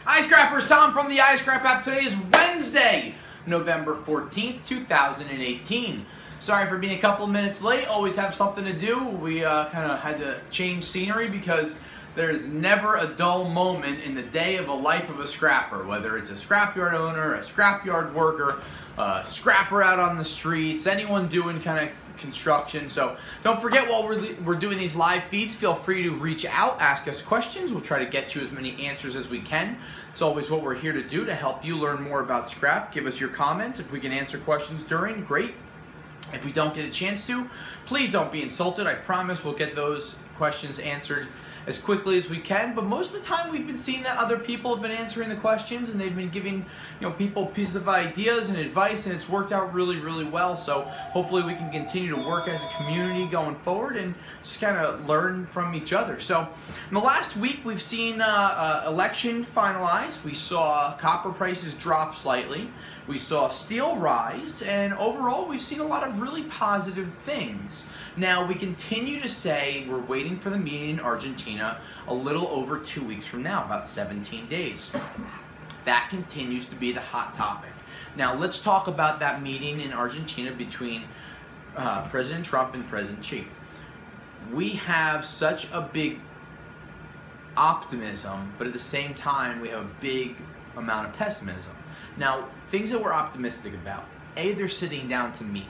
iScrappers, Tom from the iScrap app. Today is Wednesday, November 14th, 2018. Sorry for being a couple minutes late. Always have something to do. We kind of had to change scenery because there's never a dull moment in the day of a life of a scrapper, whether it's a scrapyard owner, a scrapyard worker, a scrapper out on the streets, anyone doing kind of construction. So don't forget, while we're doing these live feeds, feel free to reach out, ask us questions. We'll try to get you as many answers as we can. It's always what we're here to do, to help you learn more about scrap. Give us your comments. If we can answer questions during, great. If we don't get a chance to, please don't be insulted. I promise we'll get those questions answered as quickly as we can. But most of the time we've been seeing that other people have been answering the questions, and they've been giving people pieces of ideas and advice, and it's worked out really, really well. So hopefully we can continue to work as a community going forward and just kind of learn from each other. So in the last week we've seen election finalized. We saw copper prices drop slightly. We saw steel rise, and overall we've seen a lot of really positive things. Now, we continue to say we're waiting for the meeting in Argentina a little over 2 weeks from now, about 17 days. That continues to be the hot topic. Now, let's talk about that meeting in Argentina between President Trump and President Xi. We have such a big optimism, but at the same time, we have a big amount of pessimism. Now, things that we're optimistic about: A, they're sitting down to meet.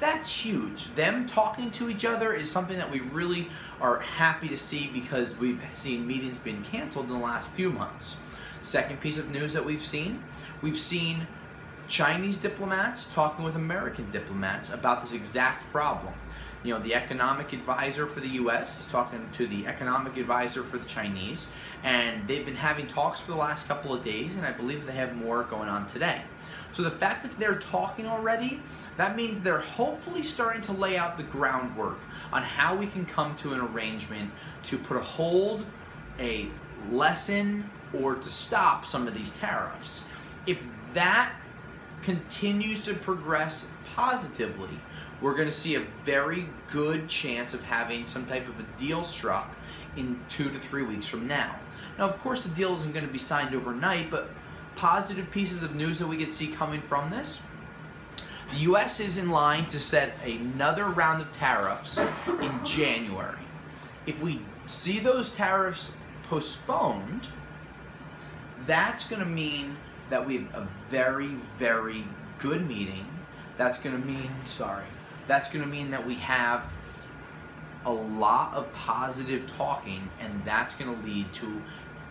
That's huge. Them talking to each other is something that we really are happy to see, because we've seen meetings being canceled in the last few months. Second piece of news that we've seen Chinese diplomats talking with American diplomats about this exact problem. The economic advisor for the U.S. is talking to the economic advisor for the Chinese, and they've been having talks for the last couple of days, and I believe they have more going on today. So the fact that they're talking already, that means they're hopefully starting to lay out the groundwork on how we can come to an arrangement to put a hold, a lessen, or to stop some of these tariffs. If that continues to progress positively, we're going to see a very good chance of having some type of a deal struck in 2 to 3 weeks from now. Now, of course, the deal isn't going to be signed overnight, but positive pieces of news that we could see coming from this: the U.S. is in line to set another round of tariffs in January. If we see those tariffs postponed, that's going to mean that we have a very, very good meeting. That's going to mean that we have a lot of positive talking, and that's going to lead to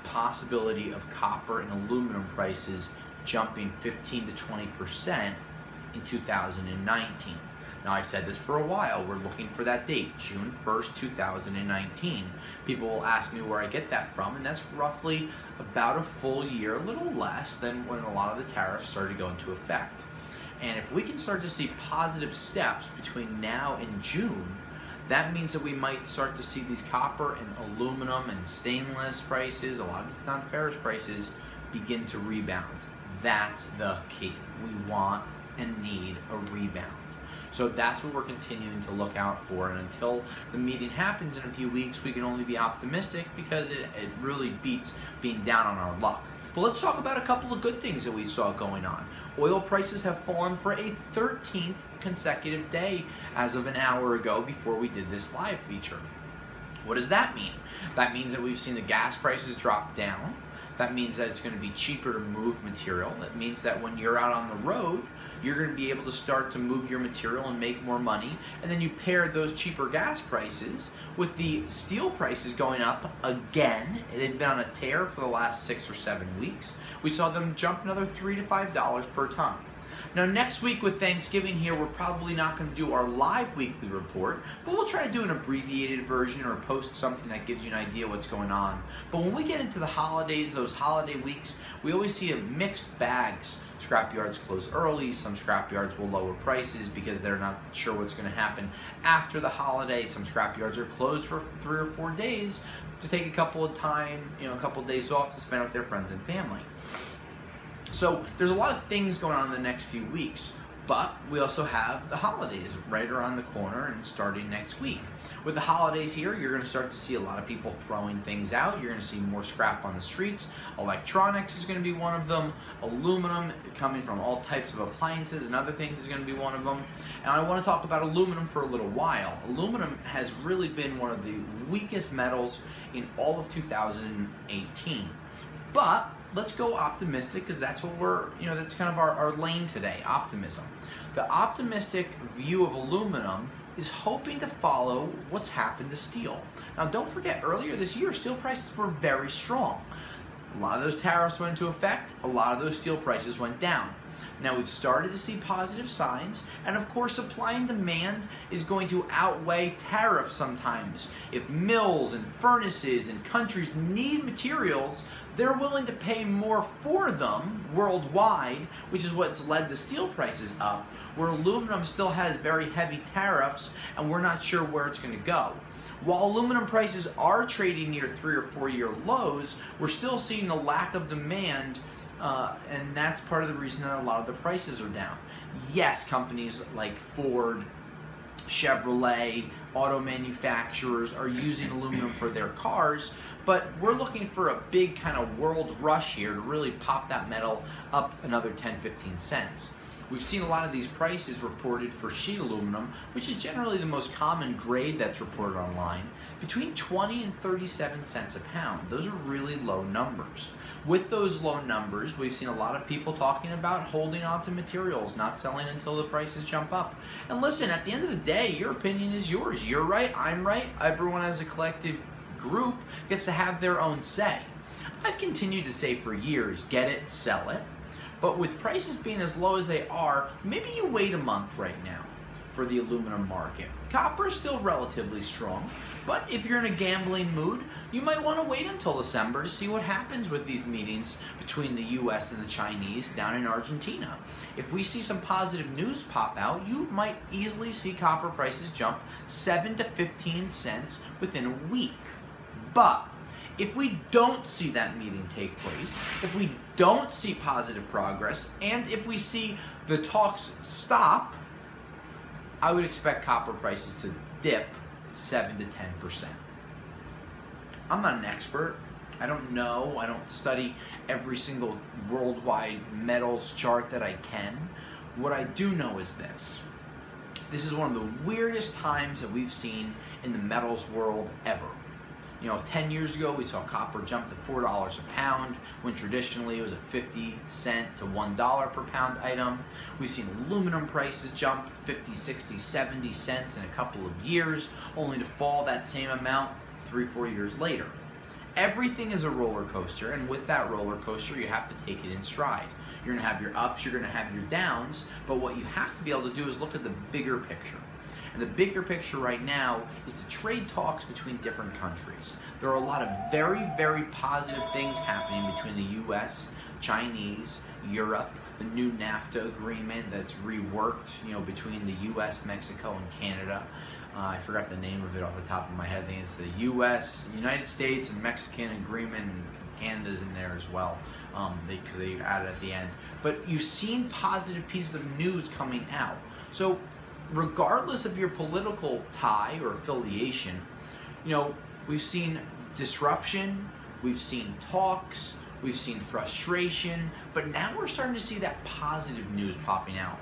possibility of copper and aluminum prices jumping 15 to 20% in 2019. Now, I've said this for a while. We're looking for that date, June 1st, 2019. People will ask me where I get that from, and that's roughly about a full year, a little less than when a lot of the tariffs started to go into effect. And if we can start to see positive steps between now and June, that means that we might start to see these copper and aluminum and stainless prices, a lot of these non-ferrous prices, begin to rebound. That's the key. We want and need a rebound. So that's what we're continuing to look out for. And until the meeting happens in a few weeks, we can only be optimistic, because it really beats being down on our luck. But let's talk about a couple of good things that we saw going on. Oil prices have fallen for a 13th consecutive day as of an hour ago, before we did this live feature. What does that mean? That means that we've seen the gas prices drop down. That means that it's going to be cheaper to move material. That means that when you're out on the road, you're going to be able to start to move your material and make more money. And then you pair those cheaper gas prices with the steel prices going up again. They've been on a tear for the last 6 or 7 weeks. We saw them jump another $3 to $5 per ton. Now, next week with Thanksgiving here, we're probably not going to do our live weekly report, but we'll try to do an abbreviated version or post something that gives you an idea what's going on. But when we get into the holidays, those holiday weeks, we always see a mixed bags. Scrapyards close early. Some scrapyards will lower prices because they're not sure what's going to happen after the holiday. Some scrapyards are closed for 3 or 4 days to take a couple of days off to spend with their friends and family. So there's a lot of things going on in the next few weeks, But we also have the holidays right around the corner and starting next week. With the holidays here, you're going to start to see a lot of people throwing things out. You're going to see more scrap on the streets. Electronics is going to be one of them. Aluminum, coming from all types of appliances and other things, is going to be one of them. And I want to talk about aluminum for a little while. Aluminum has really been one of the weakest metals in all of 2018. But let's go optimistic, because that's what that's kind of our lane today, optimism. The optimistic view of aluminum is hoping to follow what's happened to steel. Now, don't forget, earlier this year, steel prices were very strong. A lot of those tariffs went into effect. A lot of those steel prices went down. Now, we've started to see positive signs, and of course, supply and demand is going to outweigh tariffs sometimes. If mills and furnaces and countries need materials, they're willing to pay more for them worldwide, which is what's led the steel prices up, where aluminum still has very heavy tariffs, and we're not sure where it's going to go. While aluminum prices are trading near 3 or 4 year lows, we're still seeing the lack of demand, and that's part of the reason that a lot of the prices are down. Yes, companies like Ford, Chevrolet, auto manufacturers are using aluminum for their cars, but we're looking for a big kind of world rush here to really pop that metal up another 10-15 cents. We've seen a lot of these prices reported for sheet aluminum, which is generally the most common grade that's reported online, between 20 and 37 cents a pound. Those are really low numbers. With those low numbers, we've seen a lot of people talking about holding on to materials, not selling until the prices jump up. And listen, at the end of the day, your opinion is yours. You're right, I'm right. Everyone as a collective group gets to have their own say. I've continued to say for years, get it, sell it. But with prices being as low as they are, maybe you wait a month right now for the aluminum market. Copper is still relatively strong, but if you're in a gambling mood, you might want to wait until December to see what happens with these meetings between the US and the Chinese down in Argentina. If we see some positive news pop out, you might easily see copper prices jump 7 to 15 cents within a week. But if we don't see that meeting take place, if we don't see positive progress, and if we see the talks stop, I would expect copper prices to dip 7 to 10%. I'm not an expert. I don't know. I don't study every single worldwide metals chart that I can. What I do know is this. This is one of the weirdest times that we've seen in the metals world ever. 10 years ago, we saw copper jump to $4 a pound, when traditionally it was a 50 cent to $1 per pound item. We've seen aluminum prices jump 50, 60, 70 cents in a couple of years, only to fall that same amount 3, 4 years later. Everything is a roller coaster, and with that roller coaster, you have to take it in stride. You're going to have your ups, you're going to have your downs, but what you have to be able to do is look at the bigger picture. And the bigger picture right now is the trade talks between different countries. There are a lot of very, very positive things happening between the US, Chinese, Europe, the new NAFTA agreement that's reworked, between the US, Mexico, and Canada. I forgot the name of it off the top of my head. I think it's the US, United States, and Mexican agreement, and Canada's in there as well, because they added at the end. But you've seen positive pieces of news coming out. So regardless of your political tie or affiliation, we've seen disruption, we've seen talks, we've seen frustration, but now we're starting to see that positive news popping out.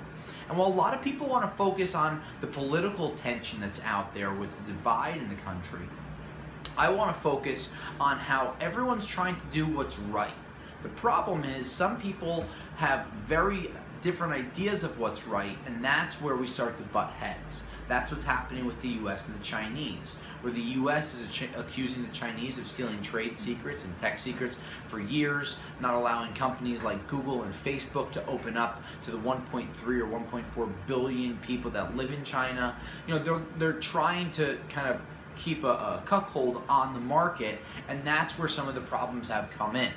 And while a lot of people want to focus on the political tension that's out there with the divide in the country, I want to focus on how everyone's trying to do what's right. The problem is some people have very different ideas of what's right, and that's where we start to butt heads. That's what's happening with the US and the Chinese, where the US is accusing the Chinese of stealing trade secrets and tech secrets for years, not allowing companies like Google and Facebook to open up to the 1.3 or 1.4 billion people that live in China. They're trying to kind of keep a cuckold on the market, and that's where some of the problems have come in.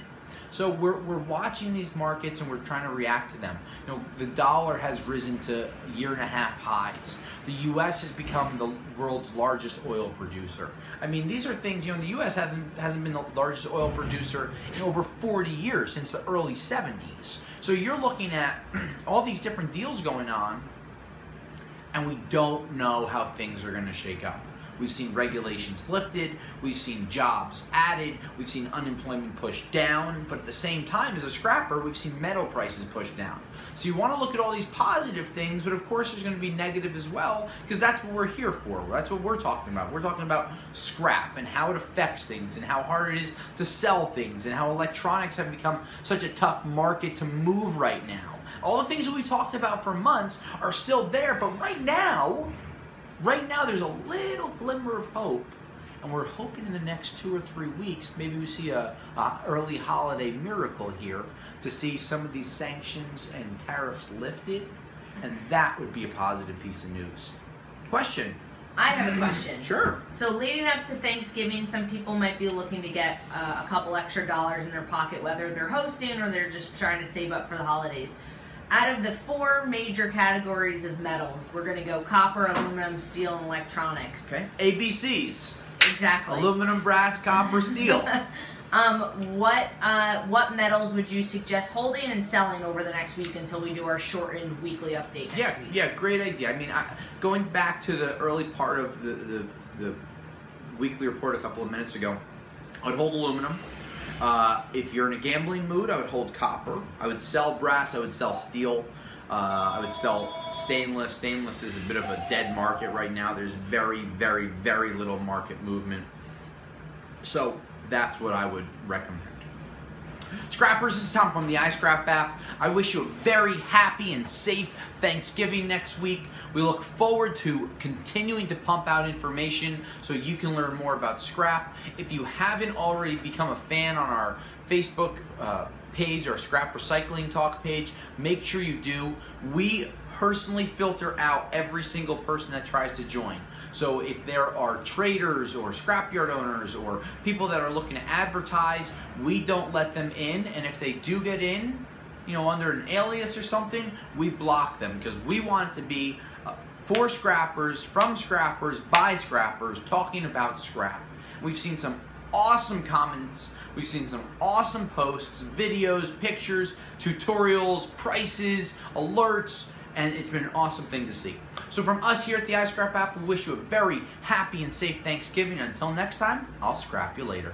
So we're watching these markets and we're trying to react to them. You know, the dollar has risen to 1.5-year highs. The U.S. has become the world's largest oil producer. I mean, these are things, the U.S. hasn't been the largest oil producer in over 40 years, since the early 70s. So you're looking at all these different deals going on, and we don't know how things are going to shake up. We've seen regulations lifted, we've seen jobs added, we've seen unemployment pushed down, but at the same time, as a scrapper, we've seen metal prices pushed down. So you want to look at all these positive things, but of course there's going to be negative as well, because that's what we're here for. That's what we're talking about. We're talking about scrap and how it affects things and how hard it is to sell things and how electronics have become such a tough market to move right now. All the things that we've talked about for months are still there, but right now there's a little glimmer of hope, and we're hoping in the next 2 or 3 weeks, maybe we see a early holiday miracle here to see some of these sanctions and tariffs lifted, and that would be a positive piece of news. Question? I have a question. Sure. So leading up to Thanksgiving, some people might be looking to get a couple extra dollars in their pocket, whether they're hosting or they're just trying to save up for the holidays. Out of the 4 major categories of metals, we're going to go copper, aluminum, steel, and electronics. Okay. ABCs. Exactly. Aluminum, brass, copper, steel. What metals would you suggest holding and selling over the next week until we do our shortened weekly update next week? Yeah, great idea. I mean, going back to the early part of the weekly report a couple of minutes ago, I would hold aluminum. If you're in a gambling mood, I would hold copper. I would sell brass. I would sell steel. I would sell stainless. Stainless is a bit of a dead market right now. There's very, very, very little market movement. So that's what I would recommend. Scrappers, this is Tom from the iScrap app. I wish you a very happy and safe Thanksgiving next week. We look forward to continuing to pump out information so you can learn more about scrap. If you haven't already become a fan on our Facebook page, our Scrap Recycling Talk page, make sure you do. We personally filter out every single person that tries to join. So if there are traders or scrapyard owners or people that are looking to advertise, we don't let them in. And if they do get in, under an alias or something, we block them, because we want it to be for scrappers, from scrappers, by scrappers, talking about scrap. We've seen some awesome comments. We've seen some awesome posts, videos, pictures, tutorials, prices, alerts, and it's been an awesome thing to see. So from us here at the iScrap app, we wish you a very happy and safe Thanksgiving. Until next time, I'll scrap you later.